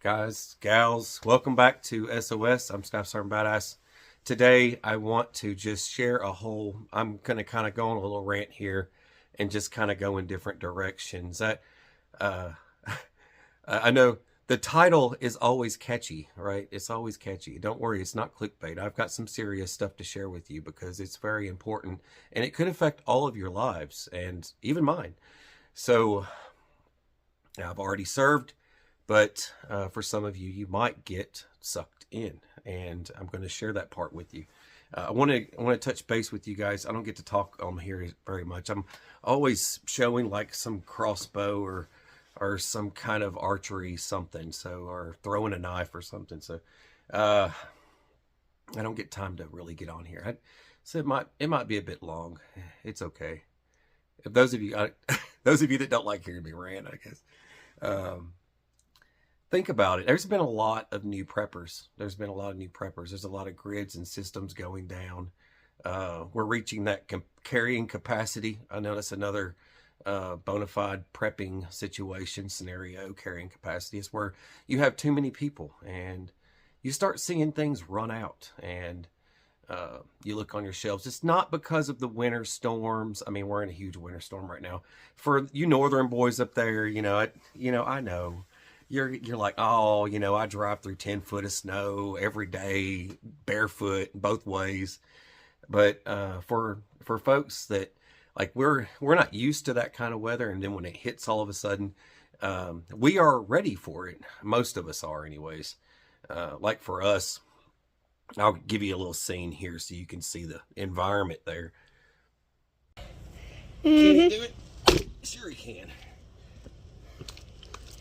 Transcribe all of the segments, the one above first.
Guys, gals, welcome back to SOS. I'm Staff Sergeant Badass. Today, I want to just share I'm going to kind of go on a little rant here and just kind of go in different directions. I know the title is always catchy, right? It's always catchy. Don't worry, it's not clickbait. I've got some serious stuff to share with you because it's very important and it could affect all of your lives and even mine. So, I've already served. But for some of you, you might get sucked in, and I'm going to share that part with you. I want to touch base with you guys. I don't get to talk on here very much. I'm always showing like some crossbow or some kind of archery something, or throwing a knife or something. So I don't get time to really get on here. So it might be a bit long. It's okay. If those of you that don't like hearing me rant, I guess. Think about it. There's been a lot of new preppers. There's a lot of grids and systems going down. We're reaching that carrying capacity. I know that's another bona fide prepping scenario. Carrying capacity is where you have too many people and you start seeing things run out, and you look on your shelves. It's not because of the winter storms. I mean, we're in a huge winter storm right now. For you northern boys up there, I know. You're like, oh, I drive through 10 foot of snow every day, barefoot, both ways. But for folks that, like, we're not used to that kind of weather, and then when it hits all of a sudden, we are ready for it. Most of us are anyways. Like for us, I'll give you a little scene here so you can see the environment there. Can you do it? Sure you can.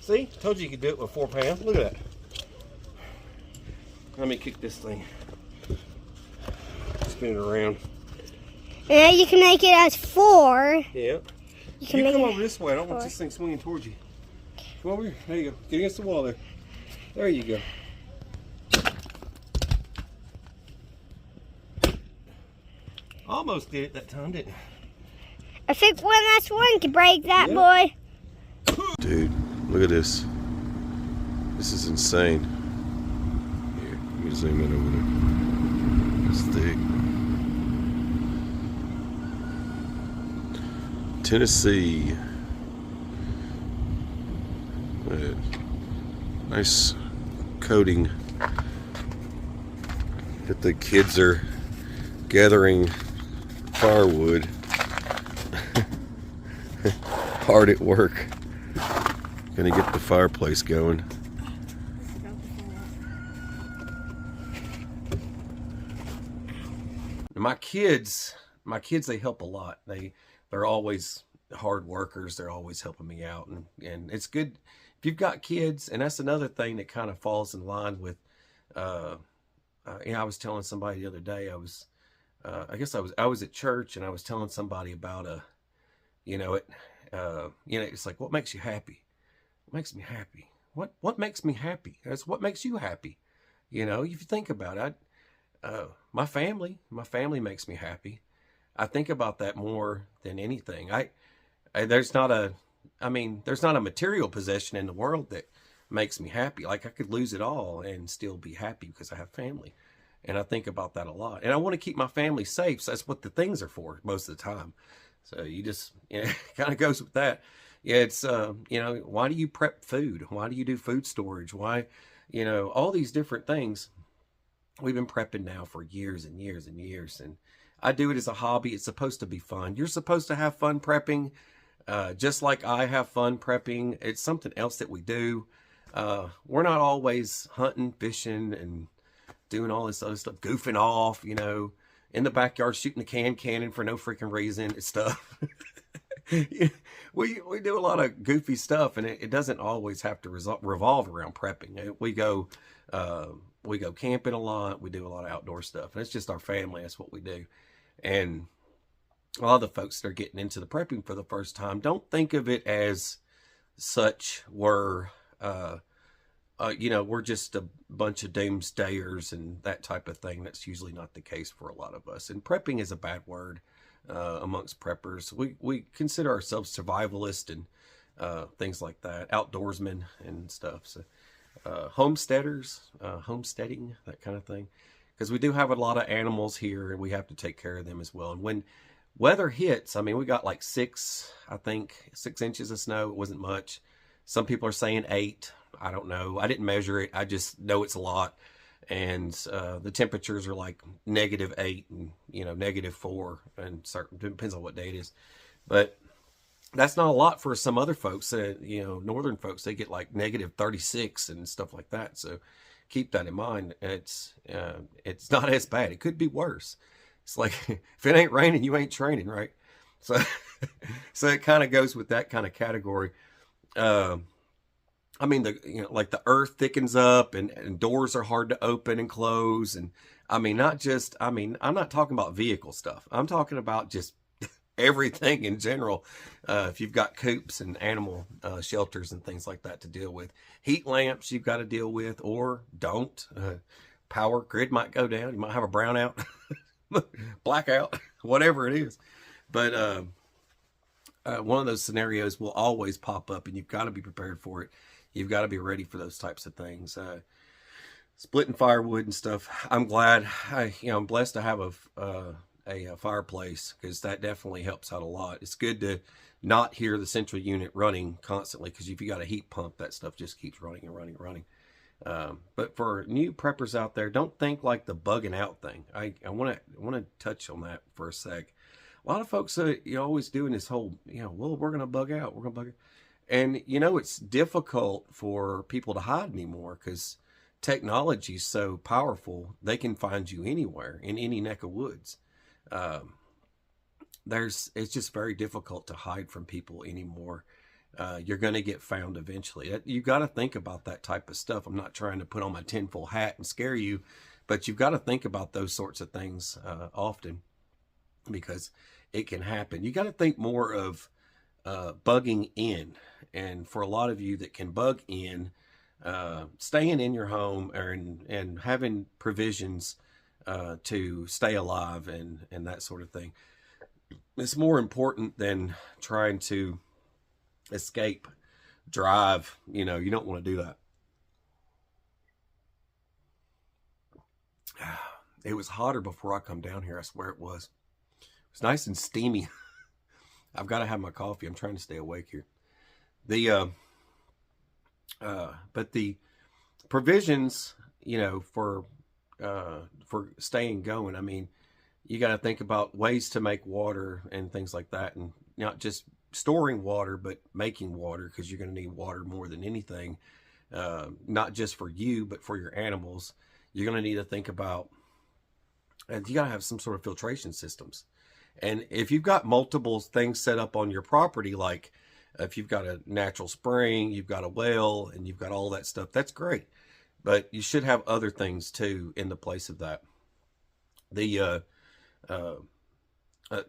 See? Told you could do it with 4 pounds. Look at that. Let me kick this thing. Spin it around. Yeah, you can make it as 4. Yeah. You come over this way. I don't want this thing swinging towards you. Come over here. There you go. Get against the wall there. There you go. Almost did it that time, didn't I? I think one last one to break that, boy. Dude. Look at this. This is insane. Here, let me zoom in over there. It's thick. Tennessee. Nice coating that the kids are gathering firewood. Hard at work. Gonna get the fireplace going. My kids, they help a lot. They're always hard workers. They're always helping me out, and it's good if you've got kids. And that's another thing that kind of falls in line with. I was telling somebody the other day. I was at church, and I was telling somebody about it's like, what makes you happy? What makes me happy? What makes me happy? That's what makes you happy. If you think about it, my family makes me happy. I think about that more than anything. There's not a material possession in the world that makes me happy. Like, I could lose it all and still be happy because I have family. And I think about that a lot. And I want to keep my family safe. So that's what the things are for most of the time. So you just, it kind of goes with that. Yeah, it's, why do you prep food? Why do you do food storage? Why, all these different things. We've been prepping now for years and years and years. And I do it as a hobby. It's supposed to be fun. You're supposed to have fun prepping, just like I have fun prepping. It's something else that we do. We're not always hunting, fishing, and doing all this other stuff, goofing off, in the backyard, shooting the cannon for no freaking reason and stuff. We do a lot of goofy stuff, and it doesn't always have to revolve around prepping. We go camping a lot. We do a lot of outdoor stuff, and it's just our family. That's what we do. And a lot of the folks that are getting into the prepping for the first time don't think of it as such. We're just a bunch of doomsdayers and that type of thing. That's usually not the case for a lot of us. And prepping is a bad word. Amongst preppers, we consider ourselves survivalist and things like that, outdoorsmen and stuff. So homesteaders, homesteading, that kind of thing. Because we do have a lot of animals here and we have to take care of them as well. And when weather hits, I mean, we got like 6 inches of snow. It wasn't much. Some people are saying 8. I don't know. I didn't measure it. I just know it's a lot. And the temperatures are like -8 and, you know, -4, and certain, depends on what day it is. But that's not a lot for some other folks. You know, northern folks, they get like -36 and stuff like that. So keep that in mind. It's not as bad. It could be worse. It's like, if it ain't raining, you ain't training, right? So so it kind of goes with that kind of category. I mean, like the earth thickens up and doors are hard to open and close. And I mean, I'm not talking about vehicle stuff. I'm talking about just everything in general. If you've got coops and animal shelters and things like that to deal with, heat lamps you've got to deal with, or don't. Power grid might go down. You might have a brownout, blackout, whatever it is. But one of those scenarios will always pop up, and you've got to be prepared for it. You've got to be ready for those types of things. Splitting firewood and stuff. I'm glad. I'm blessed to have a fireplace, because that definitely helps out a lot. It's good to not hear the central unit running constantly, because if you got a heat pump, that stuff just keeps running and running and running. But for new preppers out there, don't think like the bugging out thing. I want to touch on that for a sec. A lot of folks always doing this whole, well, we're going to bug out. We're going to bug out. And, it's difficult for people to hide anymore, because technology is so powerful. They can find you anywhere in any neck of woods. It's just very difficult to hide from people anymore. You're going to get found eventually. You got to think about that type of stuff. I'm not trying to put on my tinfoil hat and scare you, but you've got to think about those sorts of things often, because it can happen. You got to think more of bugging in. And for a lot of you that can bug in, staying in your home and having provisions to stay alive and that sort of thing, it's more important than trying to escape, drive. You don't want to do that. It was hotter before I come down here. I swear it was. It was nice and steamy. I've got to have my coffee. I'm trying to stay awake here. But the provisions, for staying going, I mean, you got to think about ways to make water and things like that, and not just storing water, but making water, because you're going to need water more than anything, not just for you, but for your animals. You're going to need to think about, and you got to have some sort of filtration systems. And if you've got multiple things set up on your property, like if you've got a natural spring, you've got a well, and you've got all that stuff, that's great. But you should have other things too in the place of that. The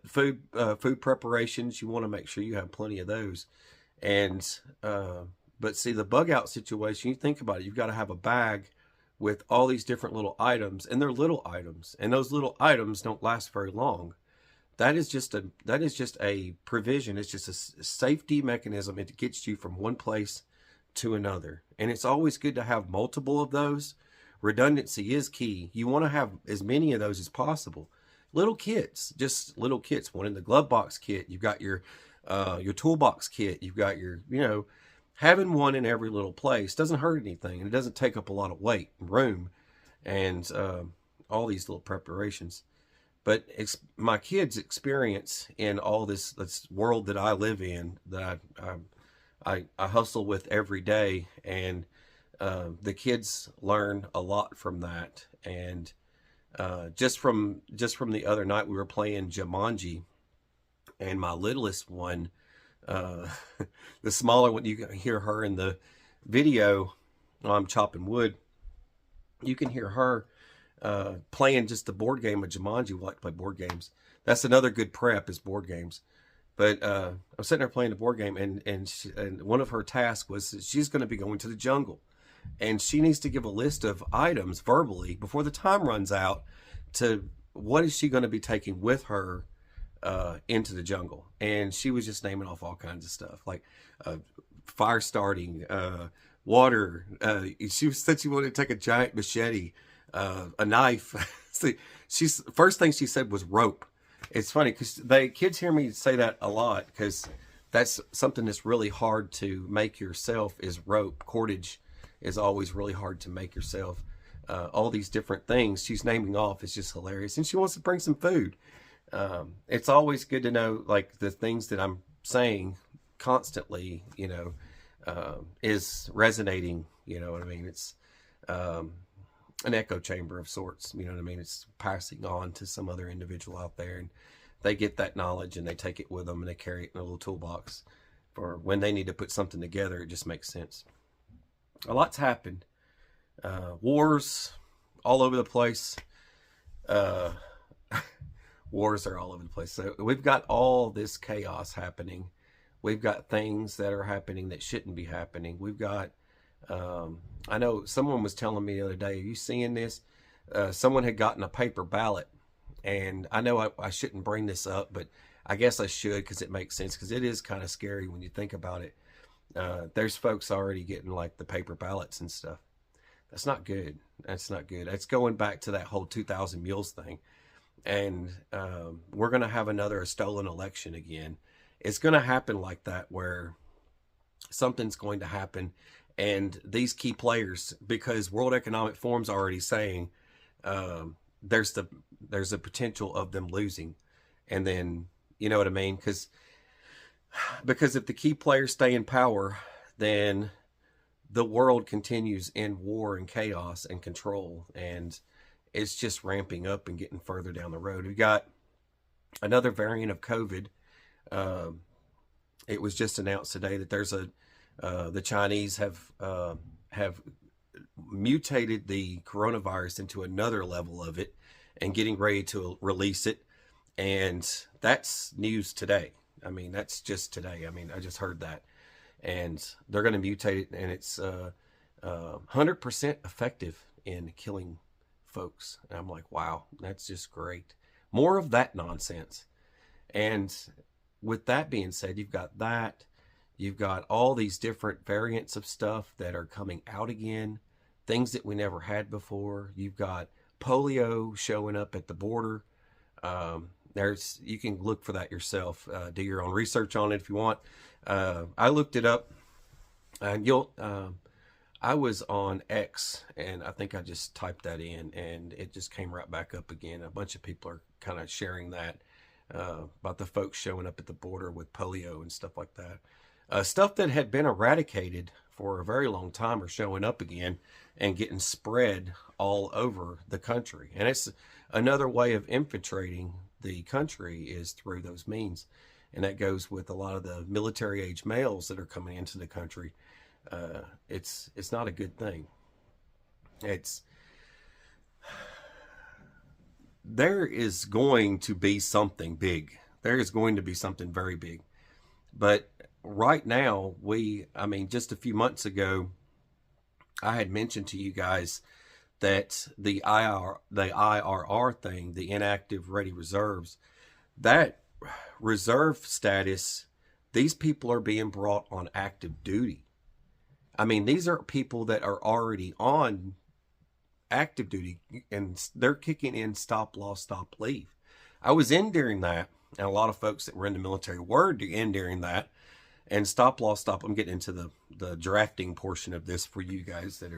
food preparations, you want to make sure you have plenty of those. And but see, the bug out situation, you think about it, you've got to have a bag with all these different little items, and they're little items, and those little items don't last very long. That is just a provision. It's just a safety mechanism. It gets you from one place to another. And it's always good to have multiple of those. Redundancy is key. You want to have as many of those as possible. Little kits, just little kits. One in the glove box kit. You've got your toolbox kit. You've got your, having one in every little place doesn't hurt anything. And it doesn't take up a lot of weight and room, and all these little preparations. But my kids' experience in all this world that I live in, that I hustle with every day, and the kids learn a lot from that. And just from the other night, we were playing Jumanji, and my littlest one, the smaller one, you can hear her in the video. I'm chopping wood. You can hear her playing just the board game of Jumanji. We like to play board games. That's another good prep, is board games. But I was sitting there playing the board game, and one of her tasks was that she's going to be going to the jungle, and she needs to give a list of items verbally before the time runs out, to what is she going to be taking with her into the jungle. And she was just naming off all kinds of stuff, like fire starting, water. She said she wanted to take a giant machete, a knife. See, she's first thing she said was rope. It's funny because kids hear me say that a lot because that's something that's really hard to make yourself is rope. Cordage is always really hard to make yourself. All these different things she's naming off is just hilarious, and she wants to bring some food. It's always good to know like the things that I'm saying constantly, is resonating. You know what I mean? It's an echo chamber of sorts. You know what I mean? It's passing on to some other individual out there, and they get that knowledge and they take it with them and they carry it in a little toolbox for when they need to put something together. It just makes sense. A lot's happened. Wars all over the place. Wars are all over the place. So we've got all this chaos happening. We've got things that are happening that shouldn't be happening. We've got, I know someone was telling me the other day, are you seeing this? Someone had gotten a paper ballot, and I know I shouldn't bring this up, but I guess I should because it makes sense, because it is kind of scary when you think about it. There's folks already getting like the paper ballots and stuff. That's not good. That's not good. That's going back to that whole 2,000 mules thing. And we're going to have another stolen election again. It's going to happen like that, where something's going to happen. And these key players, because World Economic Forum's already saying there's a potential of them losing. And then, you know what I mean? Because if the key players stay in power, then the world continues in war and chaos and control. And it's just ramping up and getting further down the road. We got another variant of COVID. It was just announced today that there's the Chinese have mutated the coronavirus into another level of it and getting ready to release it. And that's news today. I mean, that's just today. I mean, I just heard that. And they're going to mutate it, and it's 100% effective in killing folks. And I'm like, wow, that's just great. More of that nonsense. And with that being said, you've got that. You've got all these different variants of stuff that are coming out again, things that we never had before. You've got polio showing up at the border. You can look for that yourself. Do your own research on it if you want. I looked it up, and I was on X, and I think I just typed that in, and it just came right back up again. A bunch of people are kind of sharing that about the folks showing up at the border with polio and stuff like that. Stuff that had been eradicated for a very long time are showing up again and getting spread all over the country. And it's another way of infiltrating the country is through those means. And that goes with a lot of the military age males that are coming into the country. It's not a good thing. There is going to be something big. There is going to be something very big. But right now, just a few months ago, I had mentioned to you guys that the IRR thing, the inactive ready reserves, that reserve status, these people are being brought on active duty. I mean, these are people that are already on active duty, and they're kicking in stop loss, stop leave. I was in during that, and a lot of folks that were in the military were in during that. And stop loss, stop. I'm getting into the drafting portion of this for you guys that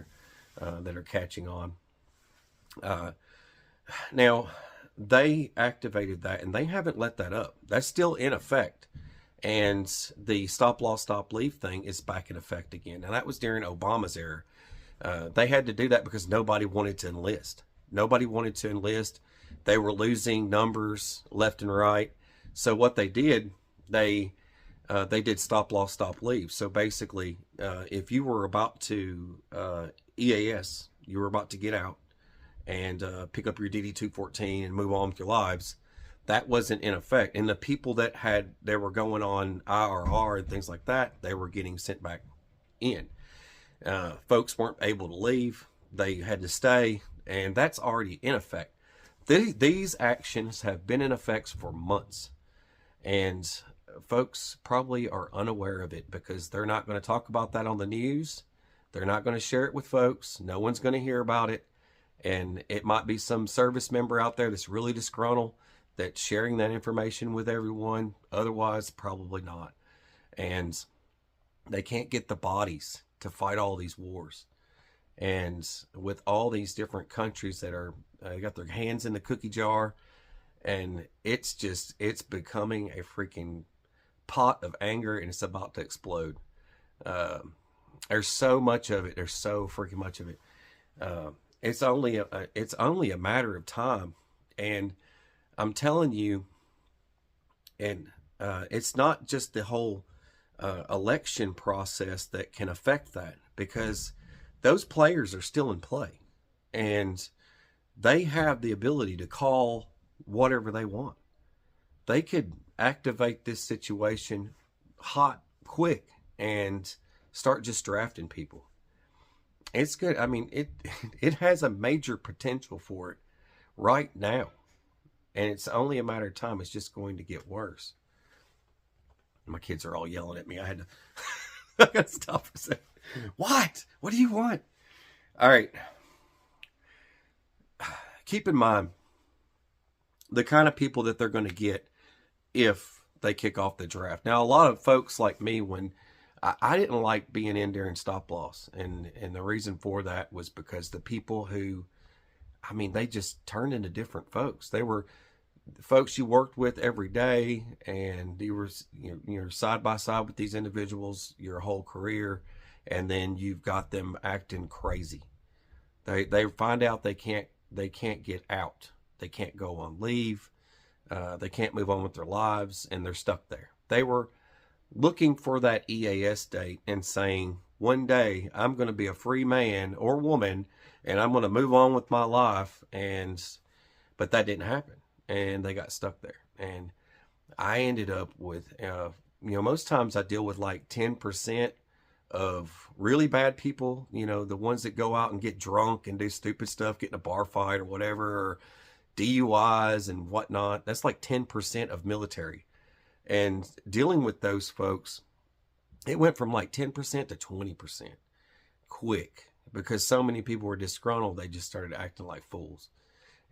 are catching on. Now, they activated that, and they haven't let that up. That's still in effect. And the stop loss, stop leave thing is back in effect again. Now, that was during Obama's era. They had to do that because nobody wanted to enlist. Nobody wanted to enlist. They were losing numbers left and right. So what they did, they did stop loss, stop leave. So basically, if you were about to EAS, you were about to get out and pick up your DD-214 and move on with your lives, that wasn't in effect. And the people that were going on IRR and things like that, they were getting sent back in. Folks weren't able to leave. They had to stay, and that's already in effect. These actions have been in effect for months, and folks probably are unaware of it because they're not going to talk about that on the news. They're not going to share it with folks. No one's going to hear about it. And it might be some service member out there that's really disgruntled that's sharing that information with everyone. Otherwise, probably not. And they can't get the bodies to fight all these wars. And with all these different countries that are got their hands in the cookie jar, and it's becoming a freaking pot of anger, and it's about to explode. There's so much of it. There's so freaking much of it. It's only a matter of time, and I'm telling you, and it's not just the whole election process that can affect that, because those players are still in play, and they have the ability to call whatever they want. They could activate this situation hot, quick, and start just drafting people. It's good. I mean, it has a major potential for it right now, and it's only a matter of time. It's just going to get worse. My kids are all yelling at me. I had to I gotta stop for a second. What do you want? All right, keep in mind the kind of people that they're going to get if they kick off the draft. Now, a lot of folks like me, when I didn't like being in during stop loss, and the reason for that was because the people who, I mean, they just turned into different folks. They were folks you worked with every day, and you were, you're side by side with these individuals your whole career, and then you've got them acting crazy. They find out they can't get out. They can't go on leave. They can't move on with their lives, and they're stuck there. They were looking for that EAS date and saying, one day I'm going to be a free man or woman, and I'm going to move on with my life. But that didn't happen, and they got stuck there. And I ended up with, most times I deal with like 10% of really bad people, the ones that go out and get drunk and do stupid stuff, get in a bar fight or whatever, or DUIs and whatnot. That's like 10% of military. And dealing with those folks, it went from like 10% to 20% quick, because so many people were disgruntled. They just started acting like fools.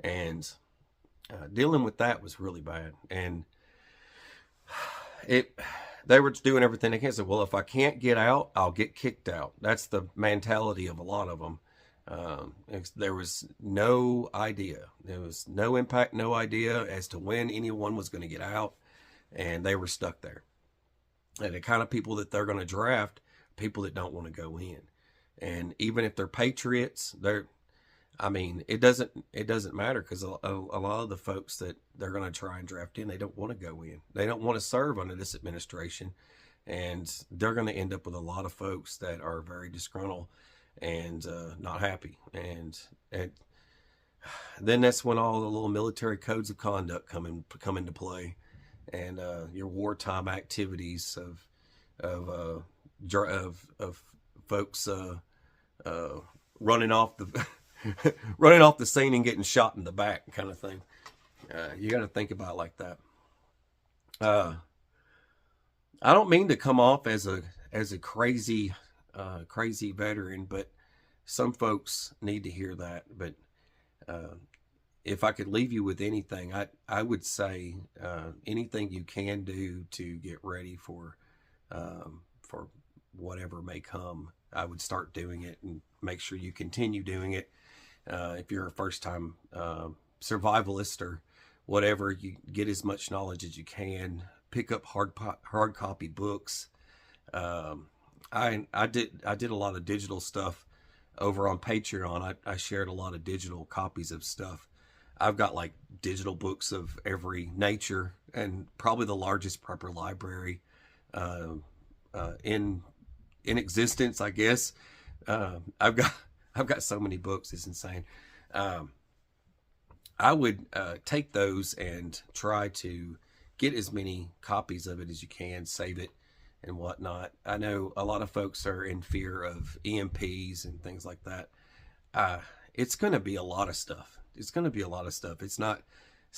And dealing with that was really bad. And they were doing everything they can. Say, well, if I can't get out, I'll get kicked out. That's the mentality of a lot of them. There was no idea. There was no impact, no idea as to when anyone was going to get out, and they were stuck there. And the kind of people that they're going to draft, people that don't want to go in. And even if they're patriots, it doesn't matter, because a lot of the folks that they're going to try and draft in, they don't want to go in. They don't want to serve under this administration, and they're going to end up with a lot of folks that are very disgruntled and not happy. And then that's when all the little military codes of conduct come into play, and your wartime activities of folks running off the scene and getting shot in the back, kind of thing. You got to think about it like that. I don't mean to come off as a crazy veteran, but some folks need to hear that. But if I could leave you with anything, I would say anything you can do to get ready for whatever may come, I would start doing it, and make sure you continue doing it. If you're a first-time survivalist or whatever, you get as much knowledge as you can. Pick up hard copy books. I did a lot of digital stuff over on Patreon. I shared a lot of digital copies of stuff. I've got like digital books of every nature, and probably the largest prepper library in existence, I guess. I've got so many books, it's insane. I would take those and try to get as many copies of it as you can, save it and whatnot. I know a lot of folks are in fear of EMPs and things like that. It's going to be a lot of stuff. It's going to be a lot of stuff. It's not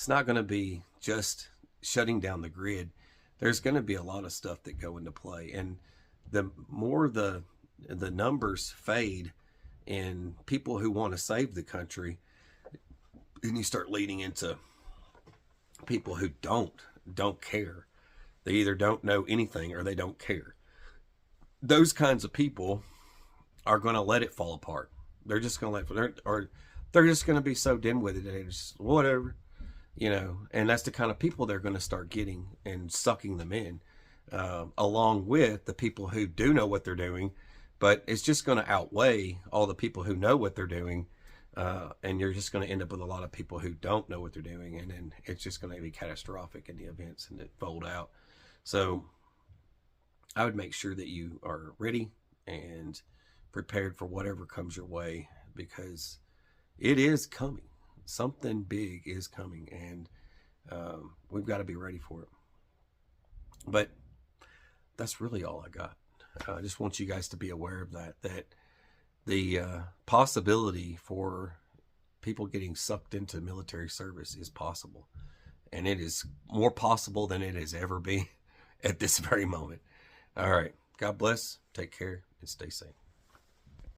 going to be just shutting down the grid. There's going to be a lot of stuff that go into play. And the more the the numbers fade in people who want to save the country, and you start leading into people who don't care. They either don't know anything or they don't care. Those kinds of people are going to let it fall apart. They're just going to they're just going to be so dim-witted that it's whatever, you know. And that's the kind of people they're going to start getting and sucking them in, along with the people who do know what they're doing. But it's just going to outweigh all the people who know what they're doing, and you're just going to end up with a lot of people who don't know what they're doing, and then it's just going to be catastrophic in the events and it fold out. So I would make sure that you are ready and prepared for whatever comes your way, because it is coming. Something big is coming, and we've got to be ready for it. But that's really all I got. I just want you guys to be aware of that the possibility for people getting sucked into military service is possible. And it is more possible than it has ever been at this very moment. All right. God bless. Take care and stay safe.